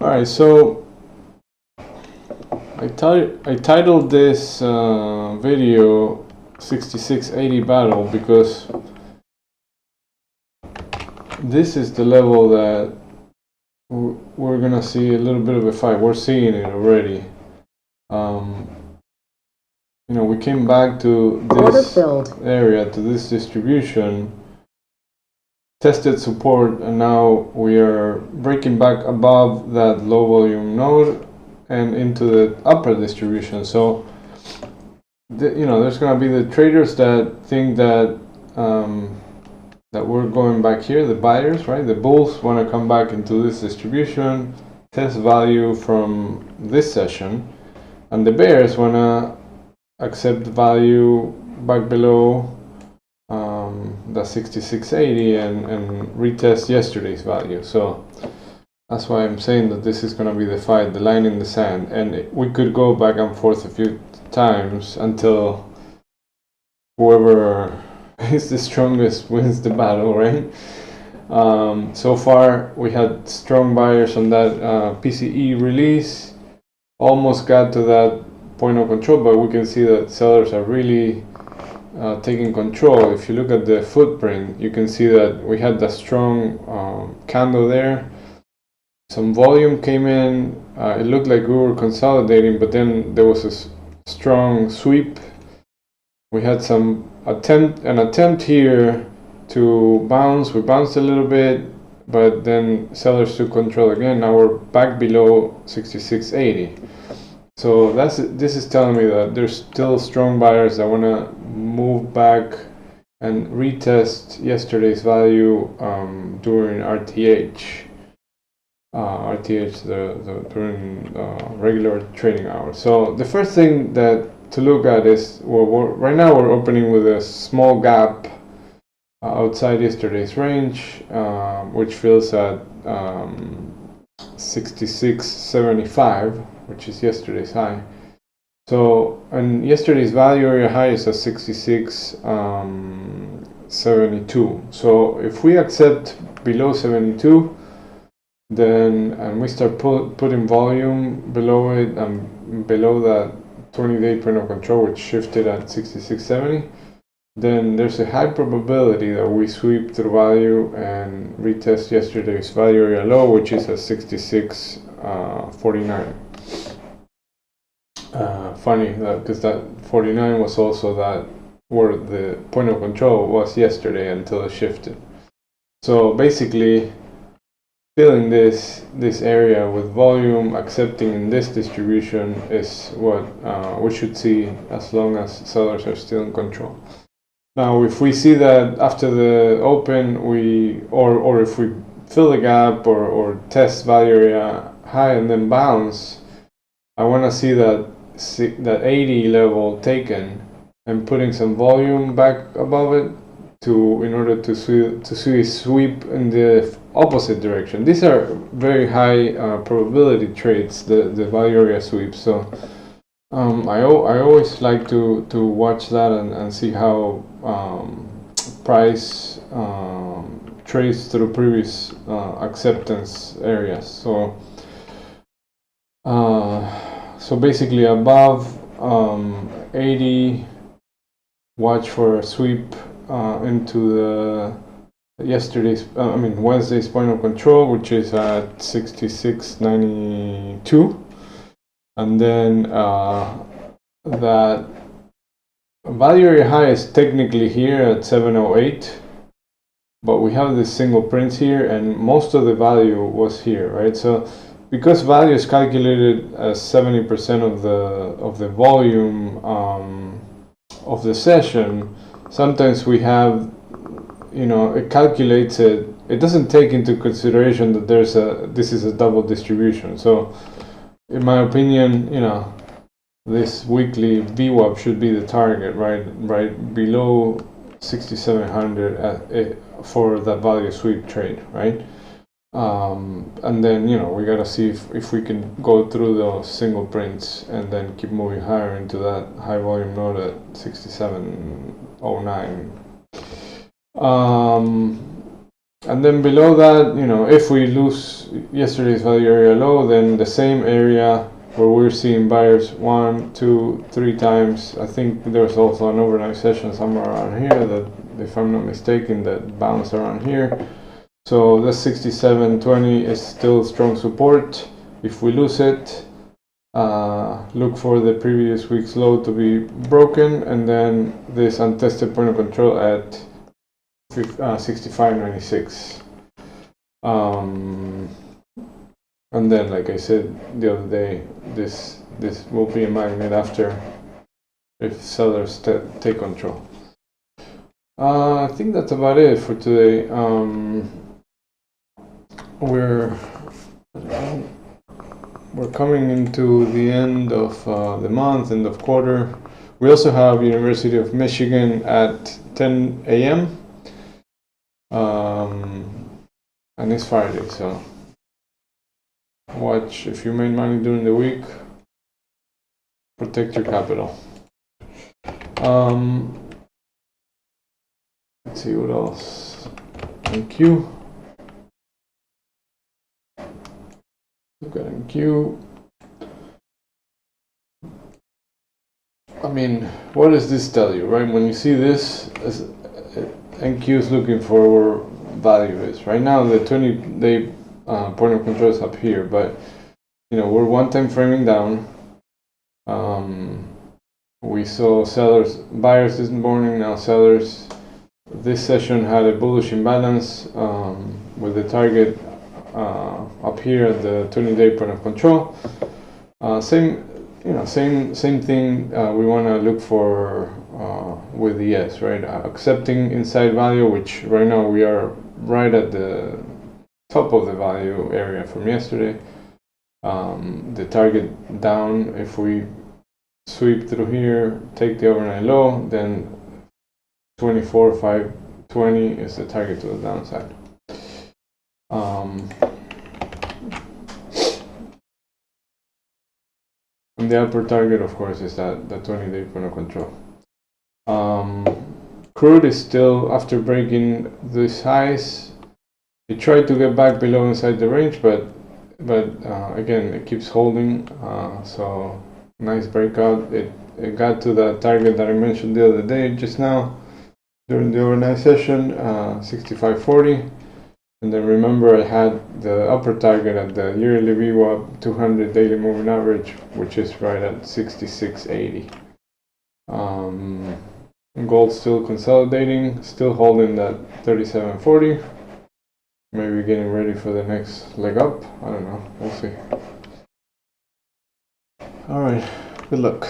All right, so I titled this video 6680 battle because this is the level that we're gonna see a little bit of a fight. We're seeing it already. You know, we came back to this area, to this distribution, tested support, and now we are breaking back above that low volume node and into the upper distribution. So you know, there's going to be the traders that think that that we're going back here, the buyers, right? The bulls want to come back into this distribution, test value from this session, and the bears want to accept value back below the 6680 and retest yesterday's value. So that's why I'm saying that this is going to be the fight, the line in the sand, and we could go back and forth a few times until whoever is the strongest wins the battle, right? So far we had strong buyers on that PCE release, almost got to that point of control, but we can see that sellers are really taking control. If you look at the footprint, you can see that we had that strong candle there. Some volume came in. It looked like we were consolidating, but then there was a strong sweep. We had an attempt here to bounce. We bounced a little bit, but then sellers took control again. Now we're back below 6680. So this is telling me that there's still strong buyers that want to move back and retest yesterday's value during RTH. During regular trading hours. So the first thing to look at is, right now we're opening with a small gap outside yesterday's range, which fills at 66.75, which is yesterday's high. So, and yesterday's value area high is at 66.72. So if we accept below 72, then and we start putting volume below it and below that 20-day point of control, which shifted at 66.70, then there's a high probability that we sweep through value and retest yesterday's value area low, which is at 66.49. Funny because that 49 was also that where the point of control was yesterday until it shifted. So basically, filling this area with volume, accepting in this distribution is what we should see as long as sellers are still in control. Now, if we see that after the open or if we fill the gap or test value area high and then bounce, I want to see that 80 level taken and putting some volume back above it in order to see a sweep in the opposite direction. These are very high probability trades, the value area sweep. So I always like to watch that and see how price trades through previous acceptance areas. So basically above 80, watch for a sweep into the Wednesday's point of control, which is at 66.92, and then that value area high is technically here at 708, but we have this single print here, and most of the value was here, right? So because value is calculated as 70% of the volume of the session, sometimes we have, you know, it calculates it. It doesn't take into consideration that this is a double distribution. So, in my opinion, you know, this weekly VWAP should be the target, right below 6,700 for that value sweep trade, right? And then, you know, we gotta see if we can go through those single prints and then keep moving higher into that high volume node at 67.09. And then below that, if we lose yesterday's value area low, then the same area where we're seeing buyers 1, 2, 3 times. I think there's also an overnight session somewhere around here that, if I'm not mistaken, that bounced around here. So the 67.20 is still strong support. If we lose it, look for the previous week's low to be broken, and then this untested point of control at 65.96. And then, like I said the other day, this will be a magnet after, if sellers take control. I think that's about it for today. We're coming into the end of the month, end of quarter. We also have University of Michigan at 10 a.m. And it's Friday, so watch. If you made money during the week, protect your capital. Let's see what else. Thank you. Look at NQ. I mean, what does this tell you, right? When you see this, NQ is looking for where value is. Right now, the 20-day point of control is up here, but we're one time framing down. We saw buyers this morning, now sellers. This session had a bullish imbalance with the target up here at the 20-day point of control. Same thing. We want to look for with the S, right? Accepting inside value, which right now we are right at the top of the value area from yesterday. The target down, if we sweep through here, take the overnight low, then 24,520 is the target to the downside. And the upper target, of course, is that 20-day point of control. Crude is still, after breaking these highs, it tried to get back below inside the range, but again, it keeps holding. So nice breakout. It got to the target that I mentioned the other day, just now, during the overnight session, 65.40. And then remember, I had the upper target at the yearly VWAP 200 daily moving average, which is right at 66.80. Gold still consolidating, still holding that 37.40. Maybe getting ready for the next leg up. I don't know. We'll see. All right. Good luck.